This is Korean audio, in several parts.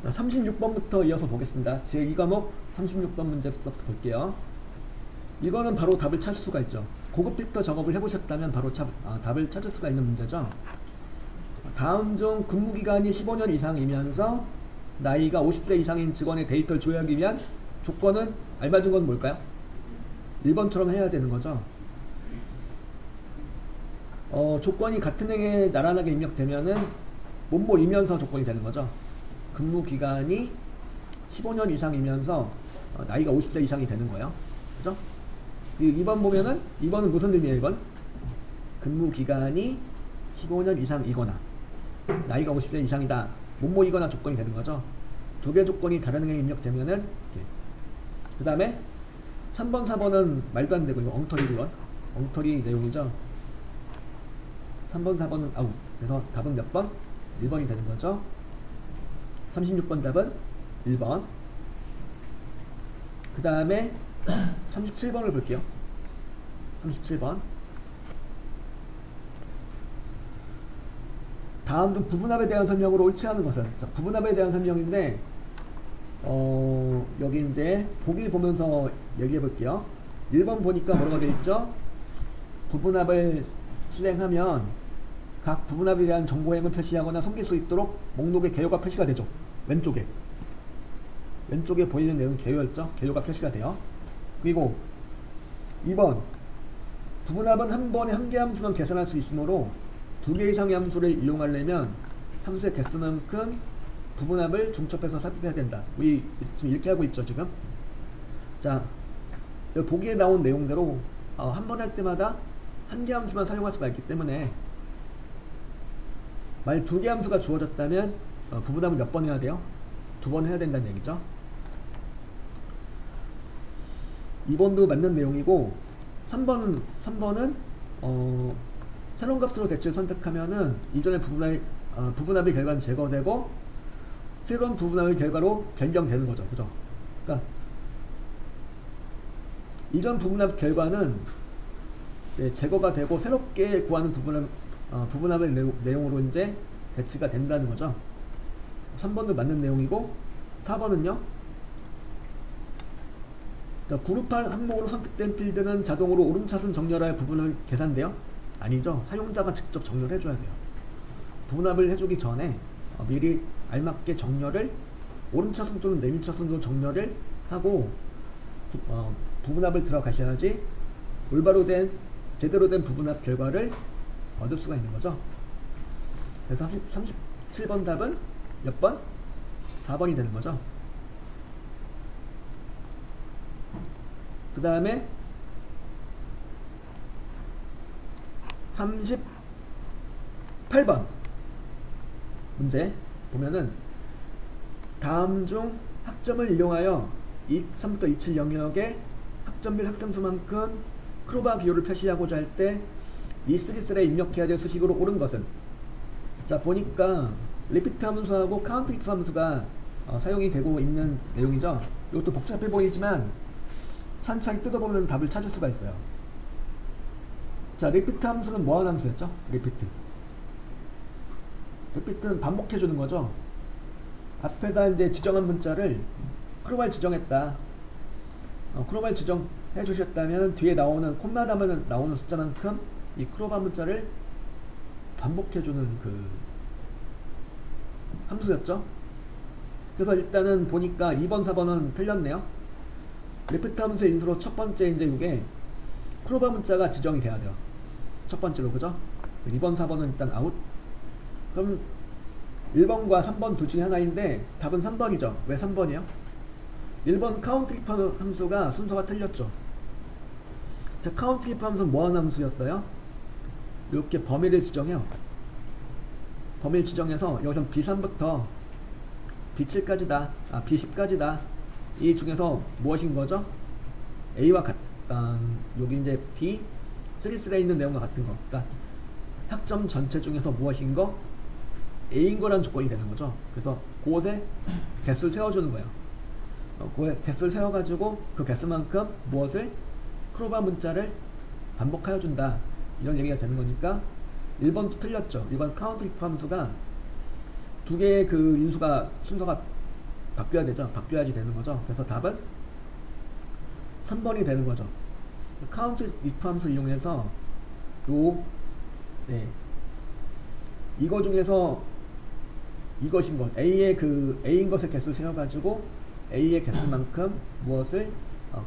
자, 36번부터 이어서 보겠습니다. 제2과목 36번 문제부터 볼게요. 이거는 바로 답을 찾을 수가 있죠. 고급 필터 작업을 해보셨다면 바로 답을 찾을 수가 있는 문제죠. 다음 중 근무기간이 15년 이상이면서 나이가 50세 이상인 직원의 데이터를 조회하기 위한 조건은 알맞은 건 뭘까요? 1번처럼 해야 되는 거죠. 조건이 같은 행에 나란하게 입력되면은 뭐뭐이면서 조건이 되는 거죠. 근무기간이 15년 이상이면서 나이가 50세 이상이 되는 거예요. 그죠? 2번 보면은 2번은 무슨 의미예요? 2번? 근무기간이 15년 이상이거나 나이가 50세 이상이다. 뭐뭐이거나 조건이 되는 거죠. 두 개 조건이 다른 행에 입력되면은 그 다음에 3번 4번은 말도 안 되고 이거 엉터리 내용이죠. 3번 4번은 아웃. 그래서 답은 몇 번? 1번이 되는 거죠. 36번 답은 1번. 그 다음에 37번을 볼게요. 37번. 다음 중 부분합에 대한 설명으로 옳지 않은 것은? 자, 부분합에 대한 설명인데 여기 이제 보기 보면서 얘기해 볼게요. 1번 보니까 뭐라고 되어 있죠? 부분합을 실행하면 각 부분합에 대한 정보행을 표시하거나 숨길 수 있도록 목록에 개요가 표시가 되죠. 왼쪽에 보이는 내용은 개요였죠. 개요가 표시가 돼요. 그리고 2번 부분합은 한 번에 한 개 함수만 계산할 수 있으므로 두 개 이상의 함수를 이용하려면 함수의 개수만큼 부분합을 중첩해서 삽입해야 된다. 우리 지금 이렇게 하고 있죠. 지금 자, 여기 보기에 나온 내용대로 한 번 할 때마다 한 개 함수만 사용할 수가 있기 때문에 만약 두 개 함수가 주어졌다면 부분합을 몇 번 해야 돼요? 2번 해야 된다는 얘기죠. 2번도 맞는 내용이고 3번은 새로운 값으로 대체를 선택하면은 이전의 부분합의 결과는 제거되고 새로운 부분합의 결과로 변경되는 거죠. 그죠? 그러니까 이전 부분합 결과는 제거가 되고 새롭게 구하는 부분합의 내용으로 이제 대치가 된다는 거죠. 3번도 맞는 내용이고 4번은요. 그룹할 항목으로 선택된 필드는 자동으로 오름차순 정렬할 부분을 계산돼요? 아니죠. 사용자가 직접 정렬해 줘야 돼요. 부분합을 해주기 전에 미리 알맞게 정렬을 오름차순 또는 내림차순으로 정렬을 하고 부분합을 들어가셔야지 올바로 된 제대로 된 부분합 결과를 얻을 수가 있는 거죠. 그래서 37번 답은 몇 번? 4번이 되는 거죠. 그 다음에 38번 문제 보면은 다음 중 학점을 이용하여 3부터 27 영역의 학점별 학생수만큼 크로바 기호를 표시하고자 할 때 이 3셀에 입력해야 될 수식으로 옳은 것은? 자, 보니까 리피트 함수하고 카운트 if 함수가 사용이 되고 있는 내용이죠. 이것도 복잡해 보이지만 찬찬히 뜯어보면 답을 찾을 수가 있어요. 자, 리피트 함수는 뭐하는 함수였죠? 리피트는 반복해주는 거죠. 앞에다 이제 지정한 문자를 크로바를 지정했다. 크로바를 지정해 주셨다면 뒤에 나오는 콤마다면 나오는 숫자만큼 이 크로바 문자를 반복해주는 그 함수였죠. 그래서 일단은 보니까 2번 4번은 틀렸네요. 리피트 함수의 인수로 첫 번째 이제 이게 크로바 문자가 지정이 돼야 돼요. 첫 번째로. 그죠? 2번 4번은 일단 아웃. 그럼 1번과 3번 둘 중에 하나인데 답은 3번이죠. 왜 3번이요? 1번 카운트 if 함수가 순서가 틀렸죠. 자, 카운트 if 함수는 뭐하는 함수였어요? 이렇게 범위를 지정해요. 범위를 지정해서 여기서 B3부터 B7까지다, B10까지다. 이 중에서 무엇인 거죠? A와 여기 이제 D 3셀에 있는 내용과 같은 거. 그러니까 학점 전체 중에서 무엇인 거? A인 거라는 조건이 되는 거죠. 그래서 그것에 개수를 세워주는 거예요. 그 개수를 세워가지고 그 개수만큼 무엇을? 크로바 문자를 반복하여 준다. 이런 얘기가 되는 거니까 1번도 틀렸죠. 1번 카운트 if 함수가 두 개의 그 인수가 순서가 바뀌어야 되죠. 바뀌어야지 되는 거죠. 그래서 답은 3번이 되는 거죠. 카운트 if 함수 이용해서 요 네, 이거 중에서 이것인 것 A의 그 A인 것의 개수 세워가지고 A의 개수만큼 무엇을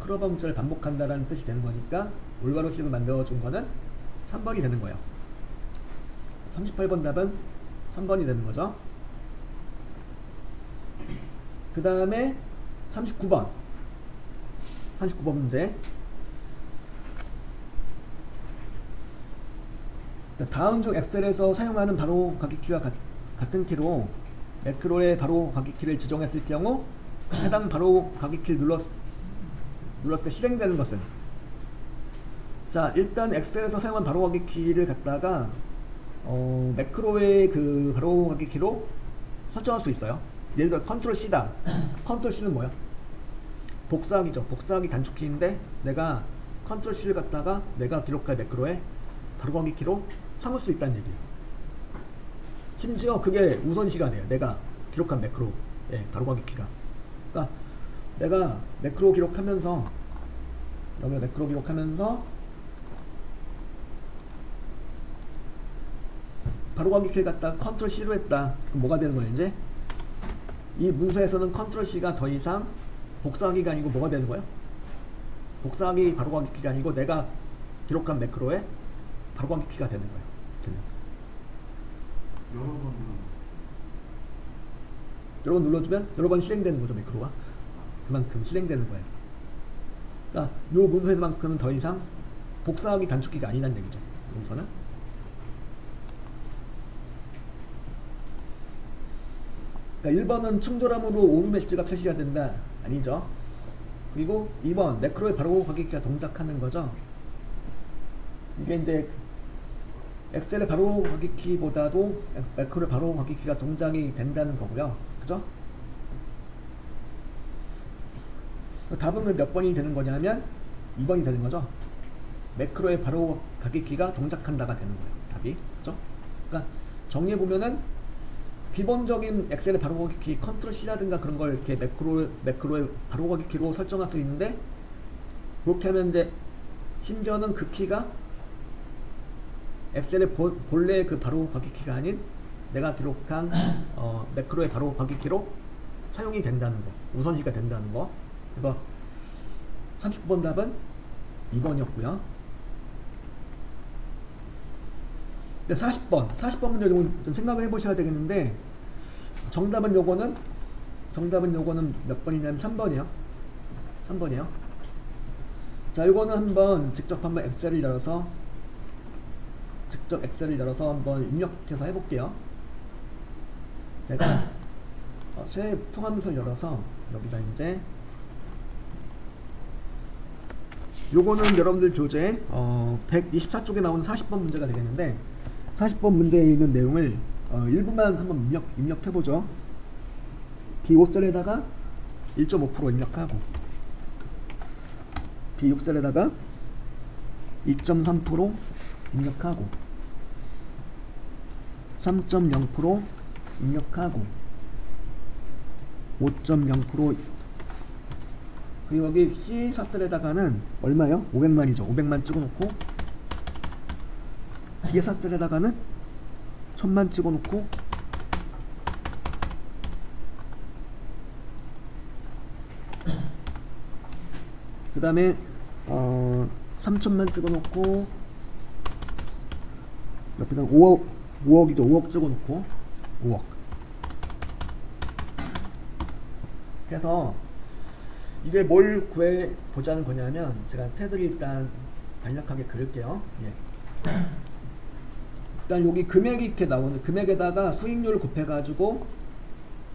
크로바 문자를 반복한다라는 뜻이 되는 거니까 올바로 식을 만들어준 거는 3번이 되는 거예요. 38번 답은 3번이 되는 거죠. 그 다음에 39번 문제. 다음 중 엑셀에서 사용하는 바로 가기 키와 같은 키로 매크로의 바로 가기 키를 지정했을 경우 해당 바로 가기 키를 눌렀을 때 실행되는 것은, 자 일단 엑셀에서 사용한 바로 가기 키를 갖다가 매크로의 그 바로 가기 키로 설정할 수 있어요. 예를 들어 컨트롤 C다. 컨트롤 C는 뭐야? 복사하기죠. 복사하기 단축키인데 내가 컨트롤 C를 갖다가 내가 기록할 매크로에 바로 가기 키로 삼을 수 있다는 얘기예요. 심지어 그게 우선시가 돼요. 내가 기록한 매크로의 바로 가기 키가. 그러니까 내가 매크로 기록하면서 여기 매크로 기록하면서 바로 가기 키를 갖다가 컨트롤 C로 했다. 그럼 뭐가 되는 거예요? 이제 이 문서에서는 컨트롤 C가 더 이상 복사하기가 아니고 뭐가 되는 거예요? 복사하기 바로 가기 키가 아니고 내가 기록한 매크로에 바로 가기 키가 되는 거예요. 여러 번 눌러주면 여러 번 실행되는 거죠. 매크로가 그만큼 실행되는 거예요. 그러니까 요 문서에서만큼은 더 이상 복사하기 단축키가 아니라는 얘기죠. 문서는. 그러니까 1번은 충돌함으로 오류 메시지가 표시가 된다. 아니죠. 그리고 2번 매크로의 바로 가기 키가 동작하는 거죠. 이게 이제 엑셀의 바로 가기 키보다도 매크로의 바로 가기 키가 동작이 된다는 거고요. 그죠? 답은 몇 번이 되는 거냐면 2번이 되는 거죠. 매크로의 바로 가기 키가 동작한다가 되는 거예요. 답이. 그죠? 그러니까 정리해보면은 기본적인 엑셀의 바로 가기 키 컨트롤 C라든가 그런 걸 이렇게 매크로의 바로 가기 키로 설정할 수 있는데, 그렇게 하면 이제 심지어는 그 키가 엑셀의 본래의 그 바로 가기 키가 아닌 내가 기록한 매크로의 바로 가기 키로 사용이 된다는 거, 우선시가 된다는 거. 그래서 39번 답은 2번이었고요. 40번 문제 좀 생각을 해보셔야 되겠는데, 정답은 요거는 몇 번이냐면 3번이에요. 3번이에요. 자, 요거는 한번 직접 한번 엑셀을 열어서 한번 입력해서 해볼게요. 제가 새 통합문서를 열어서 여기다 이제 요거는 여러분들 교재 124쪽에 나오는 40번 문제가 되겠는데, 40번 문제에 있는 내용을 일부만 한번 입력해보죠. B5셀에다가 1.5% 입력하고, B6셀에다가 2.3% 입력하고, 3.0% 입력하고, 5.0%, 그리고 여기 C4셀에다가는 얼마요? 500만이죠. 500만 찍어놓고, D4셀에다가는 1000만 찍어놓고, 그 다음에 3000만 찍어놓고, 옆에다 5억이죠. 5억 찍어놓고 5억. 그래서 이게 뭘 구해보자는 거냐면, 제가 테두리 일단 간략하게 그릴게요. 예. 일단 여기 금액이 이렇게 나오는 금액에다가 수익률을 곱해가지고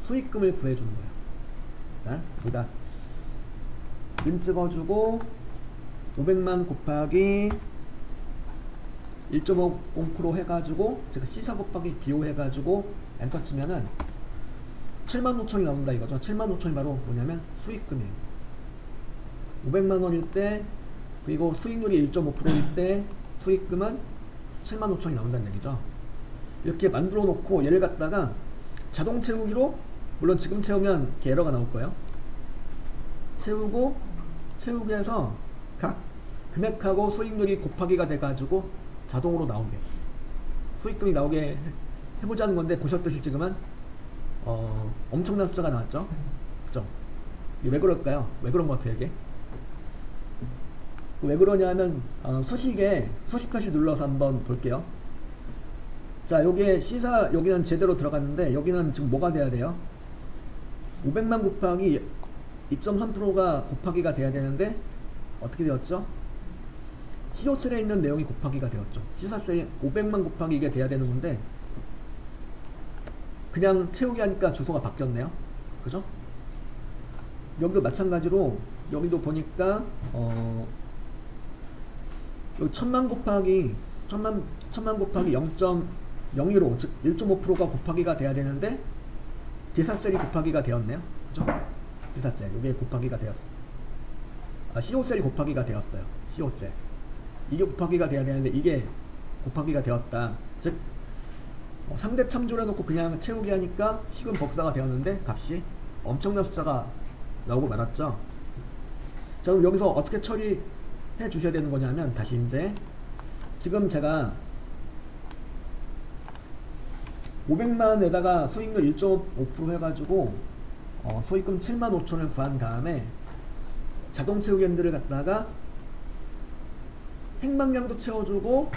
수익금을 구해주는 거예요. 일단 여기다 민 찍어주고 500만 곱하기 1.50% 해가지고 제가 C4 곱하기 BO 해가지고 엔터 치면은 75,000이 나온다 이거죠. 75,000이 바로 뭐냐면 수익금이에요. 500만원일 때, 그리고 수익률이 1.5%일 때 수익금은 75,000이 나온다는 얘기죠. 이렇게 만들어 놓고 얘를 갖다가 자동 채우기로 물론 지금 채우면 이렇게 에러가 나올 거예요. 채우기 해서 각 금액하고 수익률이 곱하기가 돼가지고 자동으로 나오게, 수익금이 나오게 해보자는 건데, 보셨듯이 지금은 엄청난 숫자가 나왔죠. 그죠? 왜 그럴까요? 왜 그런 것 같아요 이게? 왜 그러냐면 수식에 수식하시 눌러서 한번 볼게요. 자, 여기에 시사, 여기는 제대로 들어갔는데 여기는 지금 뭐가 돼야 돼요? 500만 곱하기 2.3%가 곱하기가 돼야 되는데 어떻게 되었죠? 시오셀에 있는 내용이 곱하기가 되었죠. 시사셀이 500만 곱하기 이게 돼야 되는 건데 그냥 채우기 하니까 주소가 바뀌었네요. 그죠? 여기도 마찬가지로 여기도 보니까 여기 1000만 곱하기 0.015, 즉 1.5%가 곱하기가 돼야 되는데 디사셀이 곱하기가 되었네요. 그죠? 디사셀 이게 곱하기가 되었어요. CO셀이 곱하기가 되었어요. CO셀 이게 곱하기가 돼야 되는데 이게 곱하기가 되었다. 즉 상대 참조를 해놓고 그냥 채우기 하니까 식은 복사가 되었는데 값이 엄청난 숫자가 나오고 말았죠. 자, 그럼 여기서 어떻게 처리해 주셔야 되는 거냐면, 다시 이제 지금 제가 500만에다가 수익률 1.5% 해가지고 수익금 75,000을 구한 다음에 자동 채우기들을 갖다가 행방량도 채워주고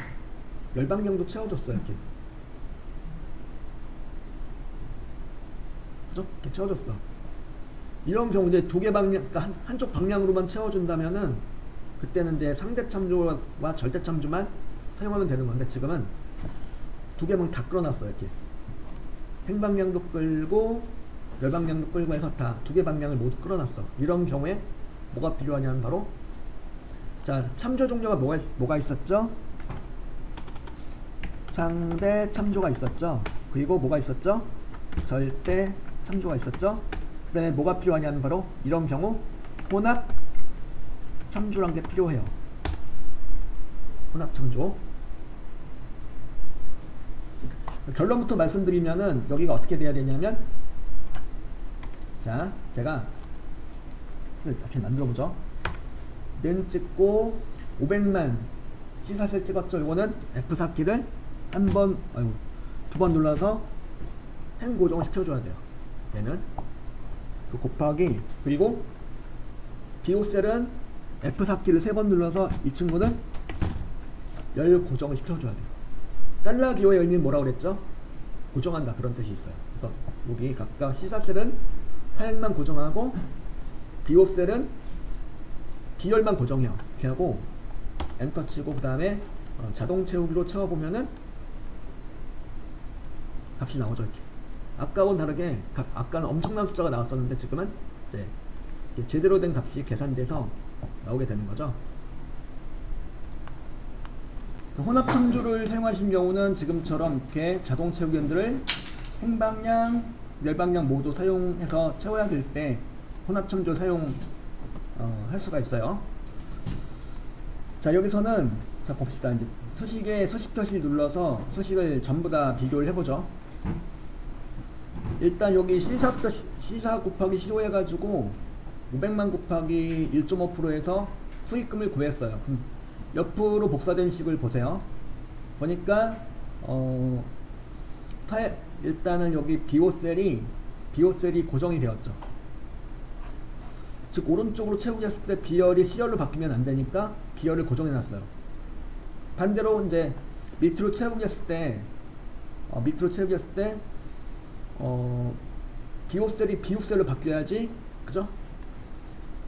열방량도 채워줬어요. 이렇게. 그죠? 이렇게 채워줬어. 이런 경우 이제 두 개 방량, 그러니까 한쪽 방량으로만 채워준다면은 그때는 이제 상대 참조와 절대 참조만 사용하면 되는 건데, 지금은 두 개 방량 다 끌어놨어요. 이렇게. 행방량도 끌고 열방량도 끌고 해서 다 두 개 방량을 모두 끌어놨어. 이런 경우에 뭐가 필요하냐면 바로, 자, 참조 종류가 뭐가 있었죠? 상대 참조가 있었죠. 그리고 뭐가 있었죠? 절대 참조가 있었죠. 그 다음에 뭐가 필요하냐면 바로 이런 경우 혼합 참조란 게 필요해요. 혼합 참조. 결론부터 말씀드리면은 여기가 어떻게 돼야 되냐면, 자, 제가 다시 만들어보죠. 는 찍고 500만 C4셀 찍었죠. 이거는 F4키를 두 번 눌러서 행 고정을 시켜줘야 돼요. 얘는 그 곱하기, 그리고 비오셀은 F4키를 3번 눌러서 이 친구는 열 고정을 시켜줘야 돼요. 달러 기호의 의미는 뭐라고 그랬죠? 고정한다, 그런 뜻이 있어요. 그래서 여기 각각 C4셀은 사행만 고정하고 비오셀은 비열만 고정해요. 이렇게 하고 엔터 치고 그 다음에 자동 채우기로 채워보면은 값이 나오죠. 이렇게. 아까와는 다르게 아까는 엄청난 숫자가 나왔었는데 지금은 이제 제대로 된 값이 계산돼서 나오게 되는 거죠. 혼합 참조를 사용하신 경우는 지금처럼 이렇게 자동 채우기들을 행방량, 열방량 모두 사용해서 채워야 될 때 혼합 참조 사용 할 수가 있어요. 자, 여기서는 자 봅시다. 이제 수식에 수식 표시 눌러서 수식을 전부 다 비교를 해보죠. 일단 여기 C4 곱하기 C5 해가지고 500만 곱하기 1.5%에서 수익금을 구했어요. 그럼 옆으로 복사된 식을 보세요. 보니까 일단은 여기 비오셀이 고정이 되었죠. 즉 오른쪽으로 채우기 했을 때 B열이 C열로 바뀌면 안 되니까 B열을 고정해 놨어요. 반대로 이제 밑으로 채우기 했을 때 비오셀이 비오셀로 바뀌어야지, 그죠?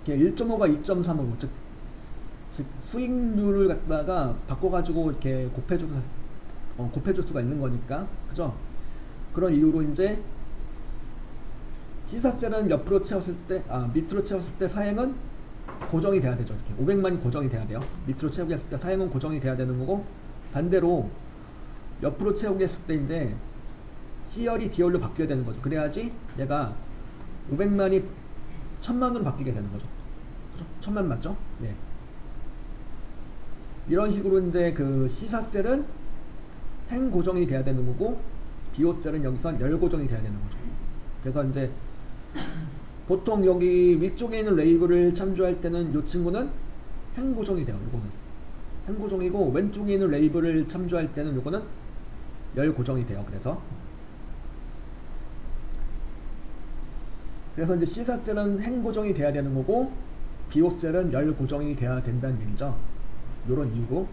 1.5가 2.35, 즉 수익률을 갖다가 바꿔가지고 이렇게 곱해줄 수가 있는 거니까, 그죠? 그런 이유로 이제 C4셀은 옆으로 채웠을 때, 밑으로 채웠을 때 사행은 고정이 돼야 되죠. 이렇게 500만이 고정이 돼야 돼요. 밑으로 채우기 했을 때 사행은 고정이 돼야 되는 거고, 반대로 옆으로 채우기 했을 때 이제 C열이 D열로 바뀌어야 되는 거죠. 그래야지 얘가 500만이 1000만으로 바뀌게 되는 거죠. 그죠? 1000만 맞죠? 네. 이런 식으로 이제 그 C4셀은 행 고정이 돼야 되는 거고, 비오셀은 여기선 열 고정이 돼야 되는 거죠. 그래서 이제 보통 여기 위쪽에 있는 레이블을 참조할 때는 이 친구는 행고정이 돼요. 이거는 행고정이고, 왼쪽에 있는 레이블을 참조할 때는 이거는 열고정이 돼요. 그래서 이제 C사셀은 행고정이 돼야 되는 거고, B호셀은 열고정이 돼야 된다는 얘기죠. 요런 이유고,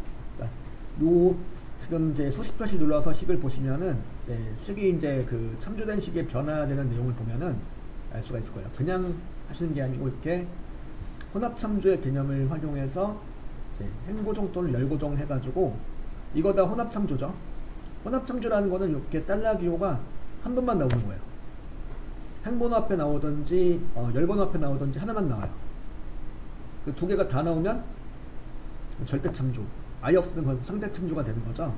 요 지금 이제 수십 표시 눌러서 식을 보시면은 이제 식이 이제 그 참조된 식에 변화되는 내용을 보면은 알 수가 있을 거예요. 그냥 하시는 게 아니고 이렇게 혼합 참조의 개념을 활용해서 이제 행고정 또는 열고정 해가지고, 이거 다 혼합 참조죠. 혼합 참조라는 거는 이렇게 달러 기호가 한 번만 나오는 거예요. 행번호 앞에 나오든지 열번호 앞에 나오든지 하나만 나와요. 그 두 개가 다 나오면 절대 참조, 아예 없으면 그건 상대 참조가 되는 거죠.